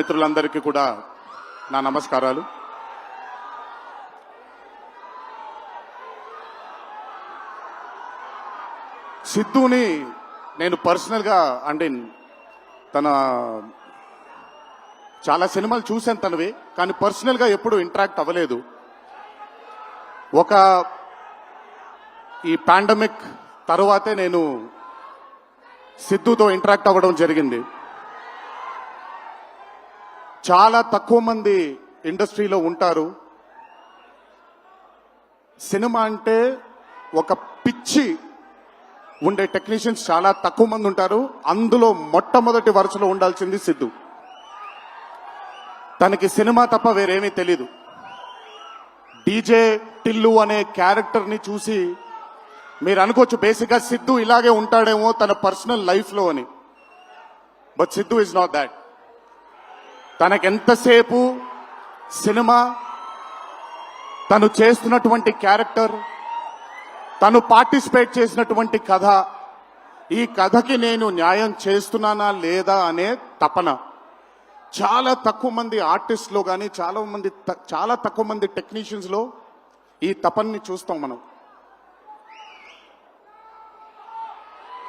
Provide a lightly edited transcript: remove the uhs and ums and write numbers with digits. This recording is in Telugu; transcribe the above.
మిత్రులందరికీ కూడా నా నమస్కారాలు. సిద్ధుని నేను పర్సనల్గా అంటే తన చాలా సినిమాలు చూశాను తనవి, కానీ పర్సనల్గా ఎప్పుడు ఇంటరాక్ట్ అవ్వలేదు. ఈ పాండమిక్ తరువాతే నేను సిద్ధుతో ఇంటరాక్ట్ అవ్వడం జరిగింది. చాలా తక్కువ మంది ఇండస్ట్రీలో ఉంటారు. సినిమా అంటే ఒక పిచ్చి ఉండే టెక్నీషియన్స్ చాలా తక్కువ మంది ఉంటారు. అందులో మొట్టమొదటి వరుసలో ఉండాల్సింది సిద్ధు. తనకి సినిమా తప్ప వేరేమీ తెలీదు. డీజే టిల్లు అనే క్యారెక్టర్ని చూసి మీరు అనుకోవచ్చు బేసిక్గా సిద్ధు ఇలాగే ఉంటాడేమో తన పర్సనల్ లైఫ్లో అని. But Siddhu is not that. తనకెంతసేపు సినిమా, తను చేస్తున్నటువంటి క్యారెక్టర్, తను పార్టిసిపేట్ చేసినటువంటి కథ, ఈ కథకి నేను న్యాయం చేస్తున్నానా లేదా అనే తపన. చాలా తక్కువ మంది ఆర్టిస్ట్లో కానీ చాలా తక్కువ మంది టెక్నీషియన్స్లో ఈ తపనని చూస్తాం మనం.